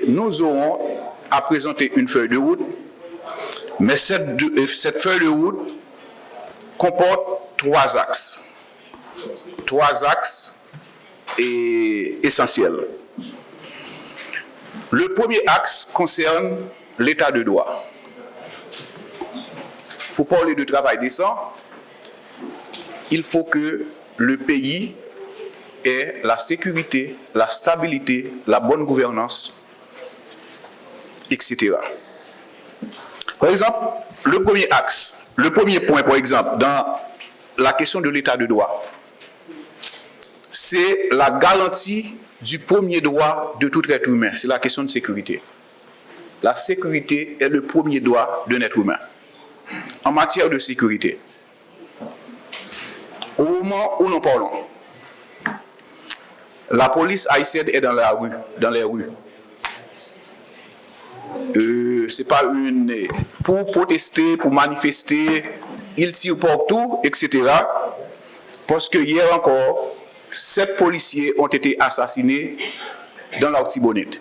nous aurons à présenter une feuille de route, mais cette feuille de route comporte 3 axes. 3 axes essentiels. Le premier axe concerne l'état de droit. Pour parler de travail décent, il faut que le pays ait la sécurité, la stabilité, la bonne gouvernance, etc. Par exemple, le premier axe, le premier point, par exemple, dans la question de l'état de droit, c'est la garantie du premier droit de tout être humain, c'est la question de sécurité. La sécurité est le premier droit d'un être humain. En matière de sécurité, au moment où nous parlons, la police haïtienne est dans les rues. C'est pas pour protester, pour manifester, ils tirent partout, etc. Parce que hier encore, 7 policiers ont été assassinés dans l'Artibonite.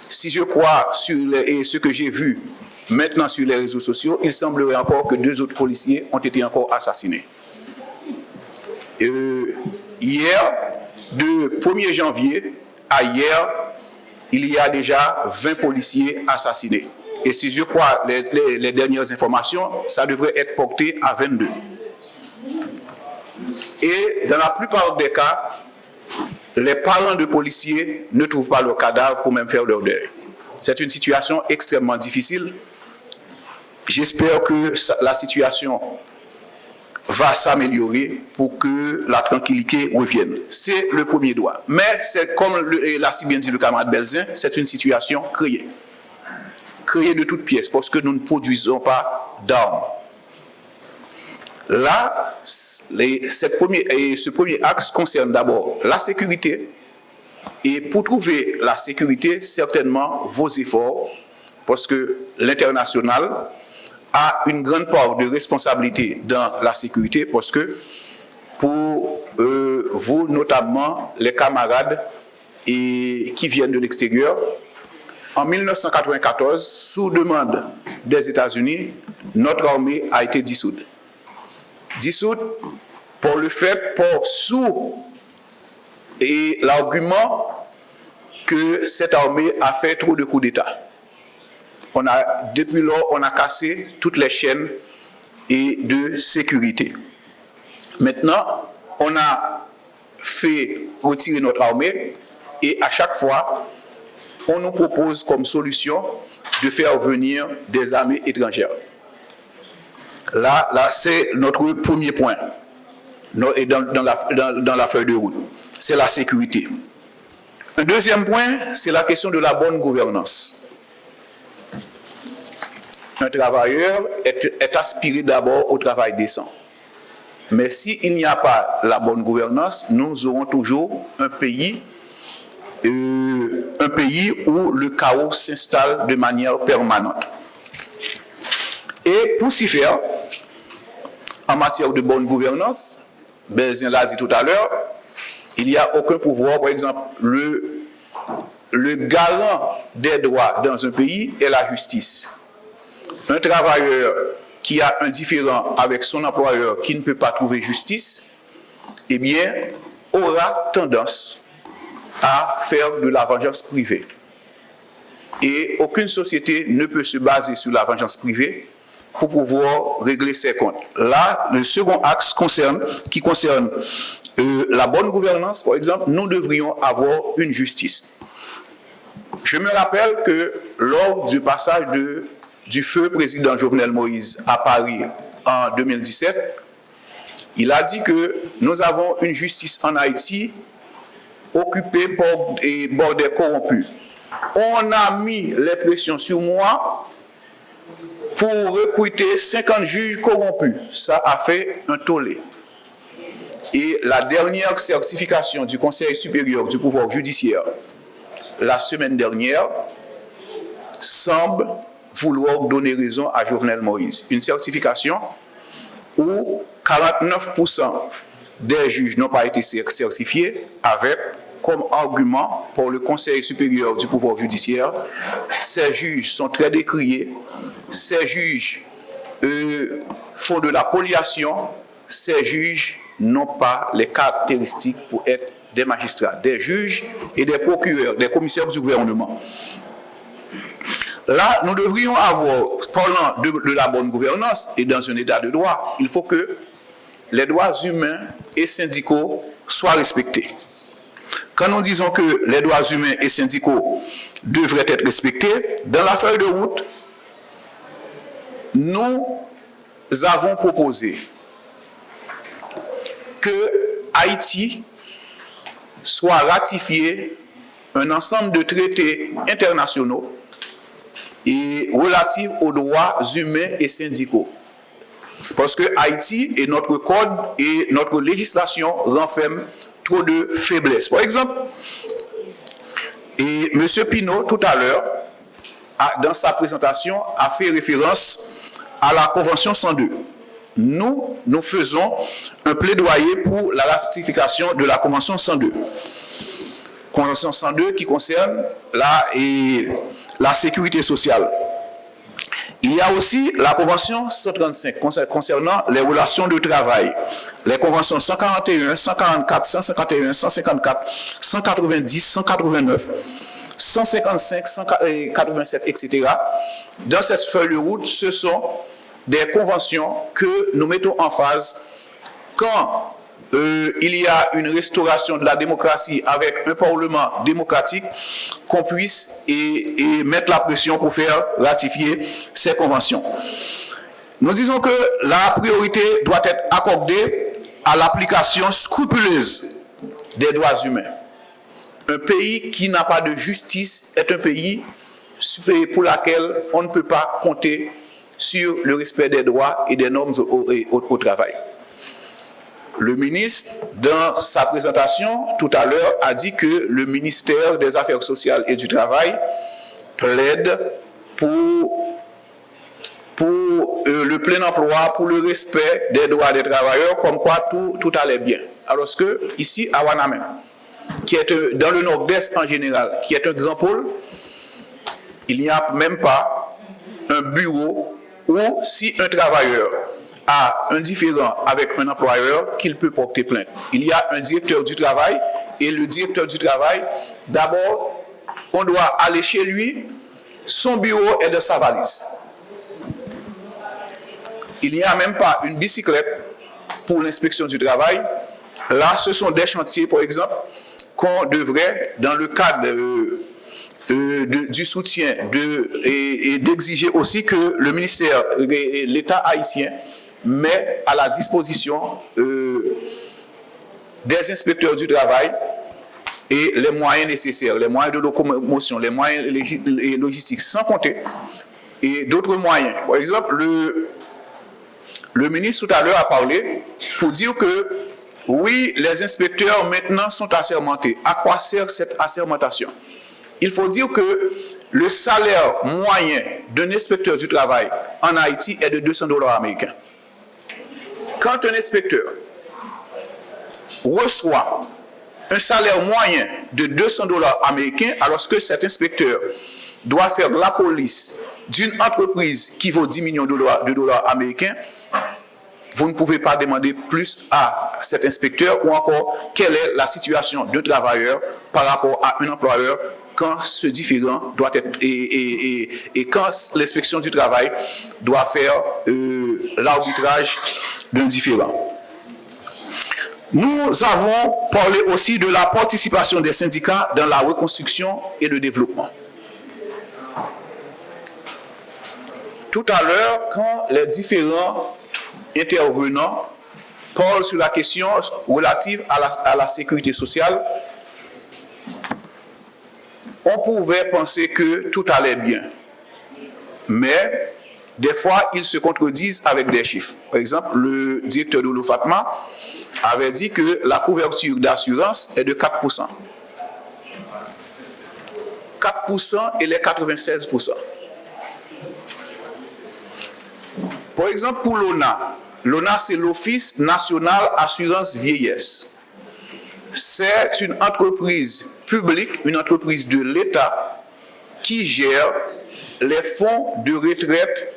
Si je crois sur ce que j'ai vu maintenant sur les réseaux sociaux, il semblerait encore que 2 autres policiers ont été encore assassinés. Hier, de 1er janvier à hier, il y a déjà 20 policiers assassinés. Et si je crois les dernières informations, ça devrait être porté à 22. Et dans la plupart des cas, les parents de policiers ne trouvent pas leur cadavre pour même faire leur deuil. C'est une situation extrêmement difficile. J'espère que la situation va s'améliorer pour que la tranquillité revienne. C'est le premier droit. Mais c'est comme l'a si bien dit le camarade Belzin, c'est une situation créée. Créée de toutes pièces parce que nous ne produisons pas d'armes. Là, ce premier axe concerne d'abord la sécurité. Et pour trouver la sécurité, certainement vos efforts, parce que l'international a une grande part de responsabilité dans la sécurité, parce que pour vous, notamment les camarades qui viennent de l'extérieur, en 1994, sous demande des États-Unis, notre armée a été dissoute. Dissoute pour le fait, sous l'argument que cette armée a fait trop de coups d'État. Depuis lors, on a cassé toutes les chaînes de sécurité. Maintenant, on a fait retirer notre armée et à chaque fois, on nous propose comme solution de faire venir des armées étrangères. Là c'est notre premier point dans la feuille de route. C'est la sécurité. Un deuxième point, c'est la question de la bonne gouvernance. Un travailleur est aspiré d'abord au travail décent. Mais s'il n'y a pas la bonne gouvernance, nous aurons toujours un pays où le chaos s'installe de manière permanente. Et pour s'y faire, en matière de bonne gouvernance, Belzin l'a dit tout à l'heure, il n'y a aucun pouvoir. Par exemple, le garant des droits dans un pays est la justice. Un travailleur qui a un différend avec son employeur qui ne peut pas trouver justice, eh bien, aura tendance à faire de la vengeance privée. Et aucune société ne peut se baser sur la vengeance privée pour pouvoir régler ses comptes. Là, le second axe qui concerne la bonne gouvernance, par exemple, nous devrions avoir une justice. Je me rappelle que lors du passage du feu président Jovenel Moïse à Paris en 2017, il a dit que nous avons une justice en Haïti occupée par des corrompus. On a mis les pressions sur moi pour recruter 50 juges corrompus. Ça a fait un tollé. Et la dernière certification du Conseil supérieur du pouvoir judiciaire, la semaine dernière, semble vouloir donner raison à Jovenel Moïse. Une certification où 49% des juges n'ont pas été certifiés avec comme argument pour le Conseil supérieur du pouvoir judiciaire. Ces juges sont très décriés. Ces juges font de la spoliation. Ces juges n'ont pas les caractéristiques pour être des magistrats, des juges et des procureurs, des commissaires du gouvernement. Là, nous devrions avoir, parlant de la bonne gouvernance et dans un état de droit, il faut que les droits humains et syndicaux soient respectés. Quand nous disons que les droits humains et syndicaux devraient être respectés, dans la feuille de route, nous avons proposé que Haïti soit ratifié un ensemble de traités internationaux et relatifs aux droits humains et syndicaux. Parce que Haïti et notre code et notre législation renferment trop de faiblesses. Par exemple, et M. Pinault, tout à l'heure, dans sa présentation, a fait référence à la Convention 102. Nous faisons un plaidoyer pour la ratification de la Convention 102. Convention 102 qui concerne la sécurité sociale. Il y a aussi la Convention 135 concernant les relations de travail. Les conventions 141, 144, 151, 154, 190, 189, 155, 187, etc. Dans cette feuille de route, ce sont des conventions que nous mettons en phase quand il y a une restauration de la démocratie avec un parlement démocratique, qu'on puisse et mettre la pression pour faire ratifier ces conventions. Nous disons que la priorité doit être accordée à l'application scrupuleuse des droits humains. Un pays qui n'a pas de justice est un pays pour lequel on ne peut pas compter sur le respect des droits et des normes au travail. Le ministre, dans sa présentation tout à l'heure, a dit que le ministère des Affaires sociales et du Travail plaide pour le plein emploi, pour le respect des droits des travailleurs, comme quoi tout allait bien. Alors que ici, à Wanamé, qui est dans le nord-est en général, qui est un grand pôle, il n'y a même pas un bureau où si un travailleur a un différend avec un employeur, qu'il peut porter plainte. Il y a un directeur du travail et le directeur du travail, d'abord, on doit aller chez lui, son bureau est dans sa valise. Il n'y a même pas une bicyclette pour l'inspection du travail. Là, ce sont des chantiers, par exemple, qu'on devrait, dans le cadre du soutien et d'exiger aussi que le ministère, l'État haïtien, met à la disposition des inspecteurs du travail et les moyens nécessaires, les moyens de locomotion, les moyens logistiques, sans compter, et d'autres moyens. Par exemple, le ministre tout à l'heure a parlé pour dire que oui, les inspecteurs maintenant sont assermentés. À quoi sert cette assermentation? Il faut dire que le salaire moyen d'un inspecteur du travail en Haïti est de $200 américains. Quand un inspecteur reçoit un salaire moyen de $200 américains, alors que cet inspecteur doit faire la police d'une entreprise qui vaut 10 millions de dollars américains, vous ne pouvez pas demander plus à cet inspecteur ou encore quelle est la situation d'un travailleur par rapport à un employeur quand ce différend doit être et quand l'inspection du travail doit faire l'arbitrage d'un différend. Nous avons parlé aussi de la participation des syndicats dans la reconstruction et le développement. Tout à l'heure, quand les différents intervenants parlent sur la question relative à la sécurité sociale, on pouvait penser que tout allait bien. Mais des fois, ils se contredisent avec des chiffres. Par exemple, le directeur de l'OFATMA avait dit que la couverture d'assurance est de 4%. 4% et les 96%. Par exemple, pour l'ONA, l'ONA c'est l'Office national assurance vieillesse. c'est une entreprise publique, une entreprise de l'État qui gère les fonds de retraite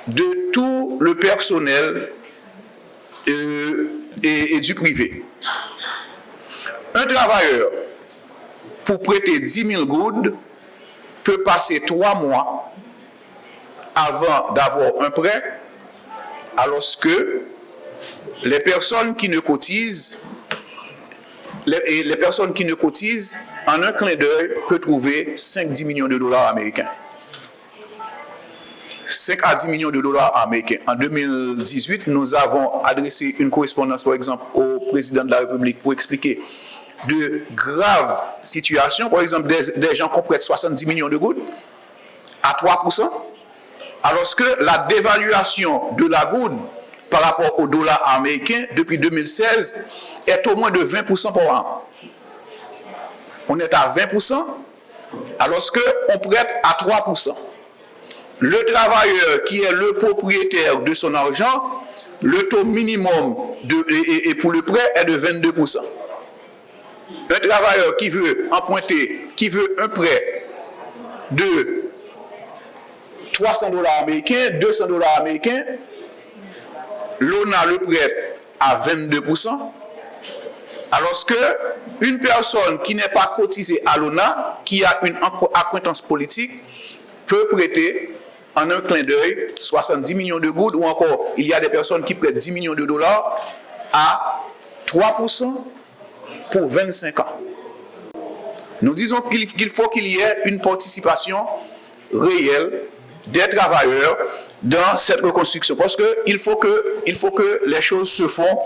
de tout le personnel et du privé. Un travailleur, pour prêter 10 000 goudes, peut passer 3 mois avant d'avoir un prêt, alors que les personnes qui ne cotisent, les personnes qui ne cotisent, en un clin d'œil, peuvent trouver 5-10 millions de dollars américains. 5 à 10 millions de dollars américains. En 2018, nous avons adressé une correspondance, par exemple, au président de la République pour expliquer de graves situations. Par exemple, des gens qui prêtent 70 millions de gouttes à 3%, alors que la dévaluation de la goutte par rapport au dollar américain depuis 2016 est au moins de 20% par an. On est à 20%, alors qu'on prête à 3%. Le travailleur qui est le propriétaire de son argent, le taux minimum et pour le prêt est de 22%. Un travailleur qui veut emprunter, qui veut un prêt de 300 dollars américains, 200 dollars américains, l'ONA le prête à 22%, alors qu'une personne qui n'est pas cotisée à l'ONA, qui a une acquaintance politique, peut prêter en un clin d'œil 70 millions de gouttes, ou encore il y a des personnes qui prêtent 10 millions de dollars à 3% pour 25 ans. Nous disons qu'il faut qu'il y ait une participation réelle des travailleurs dans cette reconstruction, parce qu'il faut que les choses se font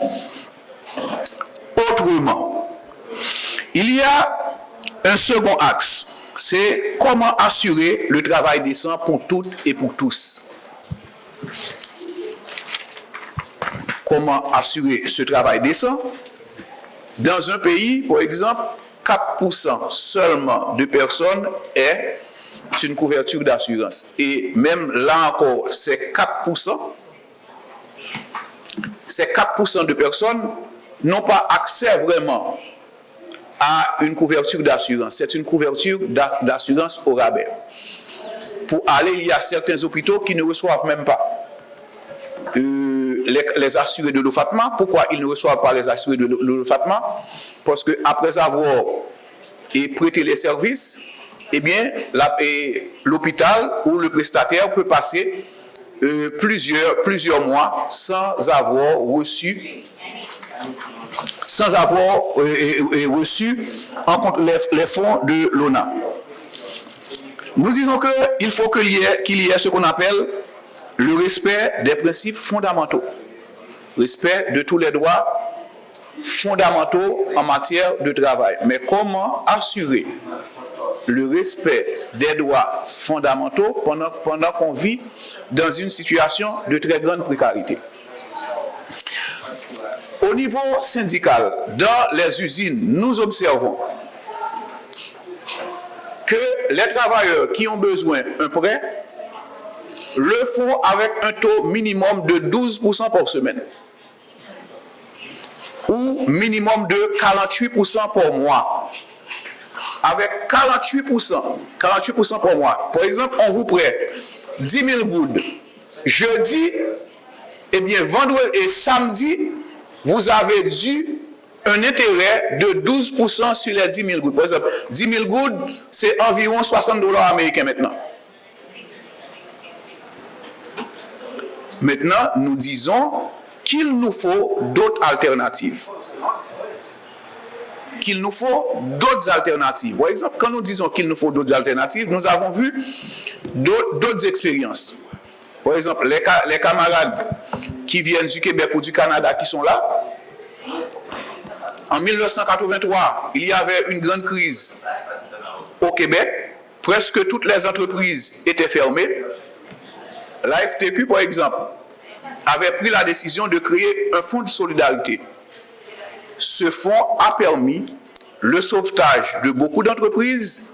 autrement. Il y a un second axe, c'est comment assurer le travail décent pour toutes et pour tous. Comment assurer ce travail décent? Dans un pays, par exemple, 4% seulement de personnes est une couverture d'assurance. Et même là encore, ces 4% de personnes n'ont pas accès vraiment à une couverture d'assurance. C'est une couverture d'assurance au rabais. Pour aller, il y a certains hôpitaux qui ne reçoivent même pas les assurés de l'OFATMA. Pourquoi ils ne reçoivent pas les assurés de l'OFATMA? Parce qu'après avoir prêté les services, eh bien, l'hôpital ou le prestataire peut passer plusieurs mois sans avoir reçu en compte les fonds de l'ONA. Nous disons qu'il faut qu'il y ait ce qu'on appelle le respect des principes fondamentaux, respect de tous les droits fondamentaux en matière de travail. Mais comment assurer le respect des droits fondamentaux pendant qu'on vit dans une situation de très grande précarité? Au niveau syndical, dans les usines, nous observons que les travailleurs qui ont besoin d'un prêt le font avec un taux minimum de 12% par semaine ou minimum de 48% par mois. Avec 48% par mois. Par exemple, on vous prête 10 000 gouttes jeudi, et bien vendredi et samedi, vous avez dû un intérêt de 12% sur les 10 000 gouttes. Par exemple, 10 000 gouttes, c'est environ 60 dollars américains maintenant. Maintenant, nous disons qu'il nous faut d'autres alternatives. Par exemple, quand nous disons qu'il nous faut d'autres alternatives, nous avons vu d'autres expériences. Par exemple, les camarades qui viennent du Québec ou du Canada qui sont là, en 1983, il y avait une grande crise au Québec. Presque toutes les entreprises étaient fermées. La FTQ, par exemple, avait pris la décision de créer un fonds de solidarité. Ce fonds a permis le sauvetage de beaucoup d'entreprises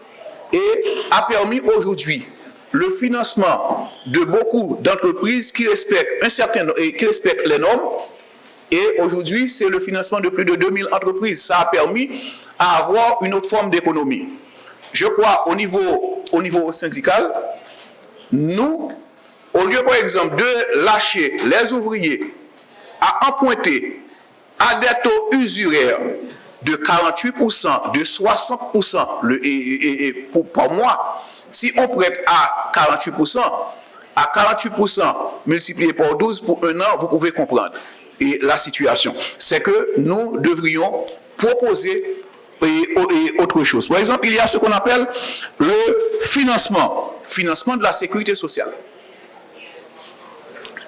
et a permis aujourd'hui le financement de beaucoup d'entreprises qui respectent les normes Et aujourd'hui, c'est le financement de plus de 2000 entreprises. Ça a permis à avoir une autre forme d'économie. Je crois, au niveau syndical, nous, au lieu, par exemple, de lâcher les ouvriers à emprunter à des taux usuraires de 48%, de 60% par mois, si on prête à 48% multiplié par 12 pour un an, vous pouvez comprendre. Et la situation, c'est que nous devrions proposer autre chose. Par exemple, il y a ce qu'on appelle le financement de la sécurité sociale.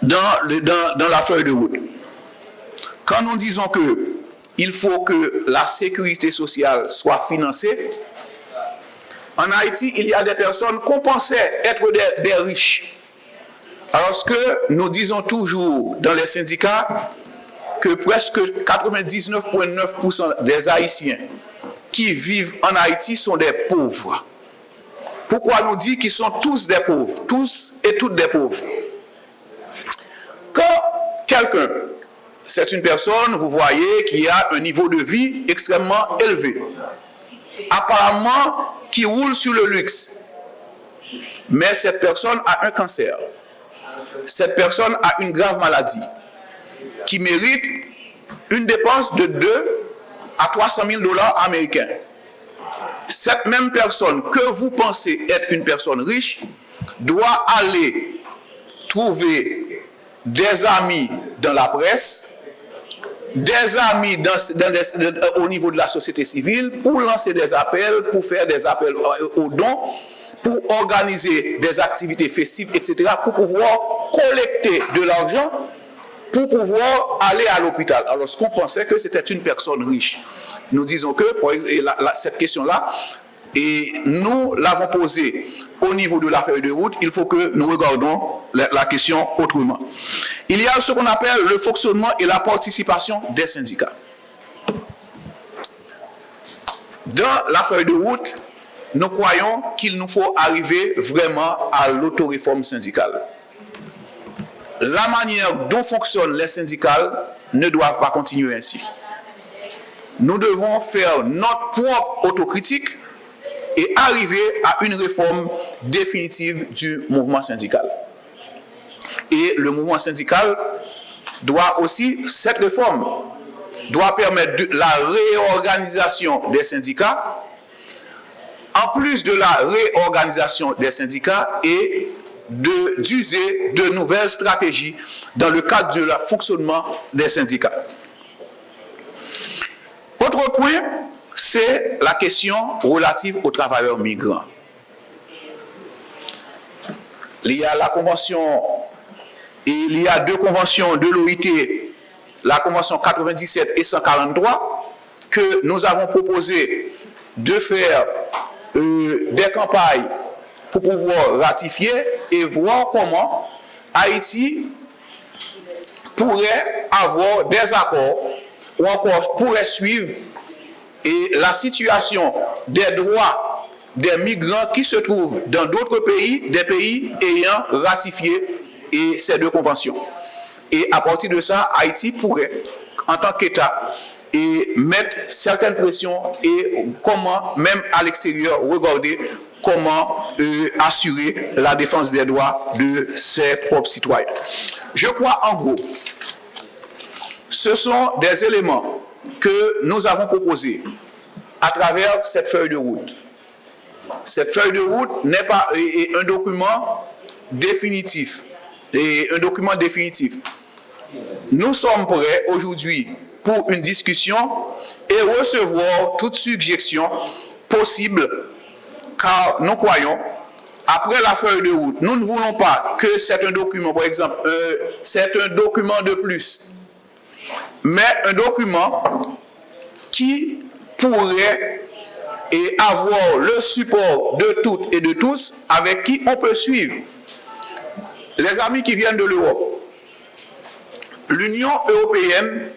Dans la feuille de route. Quand nous disons qu'il faut que la sécurité sociale soit financée, en Haïti, il y a des personnes qu'on pensait être des riches. Alors que nous disons toujours dans les syndicats que presque 99,9% des Haïtiens qui vivent en Haïti sont des pauvres. Pourquoi nous dit qu'ils sont tous des pauvres, tous et toutes des pauvres? Quand quelqu'un, c'est une personne, vous voyez, qui a un niveau de vie extrêmement élevé, apparemment qui roule sur le luxe, mais cette personne a un cancer, cette personne a une grave maladie, qui mérite une dépense de 2 à 300 000 $ américains. Cette même personne que vous pensez être une personne riche doit aller trouver des amis dans la presse, des amis au niveau de la société civile pour lancer des appels, pour faire des appels aux dons, pour organiser des activités festives, etc., pour pouvoir collecter de l'argent, pour pouvoir aller à l'hôpital. Alors, ce qu'on pensait que c'était une personne riche. Nous disons que, cette question-là, et nous l'avons posée au niveau de la feuille de route, il faut que nous regardons la question autrement. Il y a ce qu'on appelle le fonctionnement et la participation des syndicats. Dans la feuille de route, nous croyons qu'il nous faut arriver vraiment à l'autoréforme syndicale. La manière dont fonctionnent les syndicats ne doit pas continuer ainsi. Nous devons faire notre propre autocritique et arriver à une réforme définitive du mouvement syndical. Et le mouvement syndical doit aussi, cette réforme doit permettre la réorganisation des syndicats, en plus de la réorganisation des syndicats et d'user de nouvelles stratégies dans le cadre du fonctionnement des syndicats. Autre point, c'est la question relative aux travailleurs migrants. Il y a la convention, il y a 2 conventions de l'OIT, la convention 97 et 143, que nous avons proposé de faire des campagnes pour pouvoir ratifier et voir comment Haïti pourrait avoir des accords ou encore pourrait suivre et la situation des droits des migrants qui se trouvent dans d'autres pays, des pays ayant ratifié ces 2 conventions. Et à partir de ça, Haïti pourrait, en tant qu'État, mettre certaines pressions et comment, même à l'extérieur, regarder comment assurer la défense des droits de ses propres citoyens. Je crois en gros, ce sont des éléments que nous avons proposés à travers cette feuille de route. Cette feuille de route n'est pas un document définitif. Nous sommes prêts aujourd'hui pour une discussion et recevoir toute suggestion possible, car nous croyons, après la feuille de route, nous ne voulons pas que c'est un document, par exemple, c'est un document de plus, mais un document qui pourrait avoir le support de toutes et de tous, avec qui on peut suivre. Les amis qui viennent de l'Europe, l'Union européenne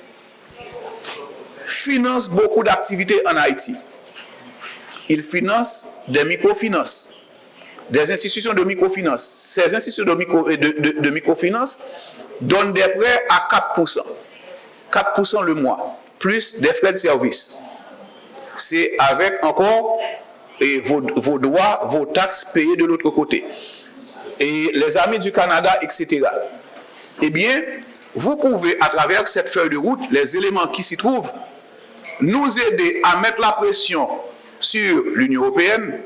finance beaucoup d'activités en Haïti. Il finance des microfinances, des institutions de microfinance. Ces institutions de microfinance donnent des prêts à 4%. 4% le mois, plus des frais de service. C'est avec encore vos droits, vos taxes payées de l'autre côté. Et les amis du Canada, etc. Eh bien, vous pouvez, à travers cette feuille de route, les éléments qui s'y trouvent, nous aider à mettre la pression sur l'Union européenne,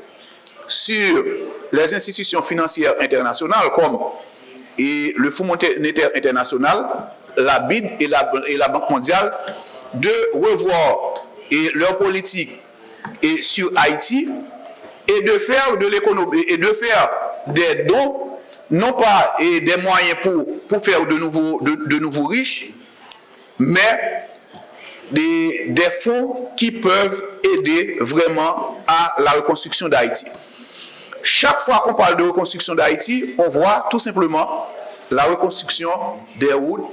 sur les institutions financières internationales comme le Fonds monétaire international, la BID et la Banque mondiale, de revoir leur politique sur Haïti et de faire de l'économie et de faire des dons, non pas des moyens pour faire de nouveaux riches, mais des fonds qui peuvent aider vraiment à la reconstruction d'Haïti. Chaque fois qu'on parle de reconstruction d'Haïti, on voit tout simplement la reconstruction des routes,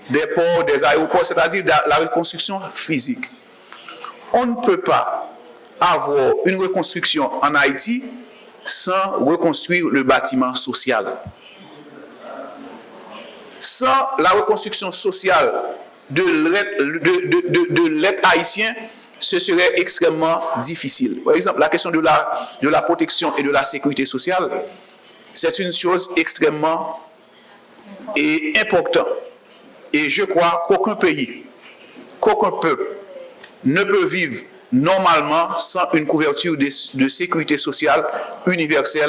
des ports, des aéroports, c'est-à-dire la reconstruction physique. On ne peut pas avoir une reconstruction en Haïti sans reconstruire le bâtiment social. Sans la reconstruction sociale de l'être haïtien, ce serait extrêmement difficile. Par exemple, la question de la protection et de la sécurité sociale, c'est une chose extrêmement importante. Et je crois qu'aucun pays, qu'aucun peuple ne peut vivre normalement sans une couverture de sécurité sociale universelle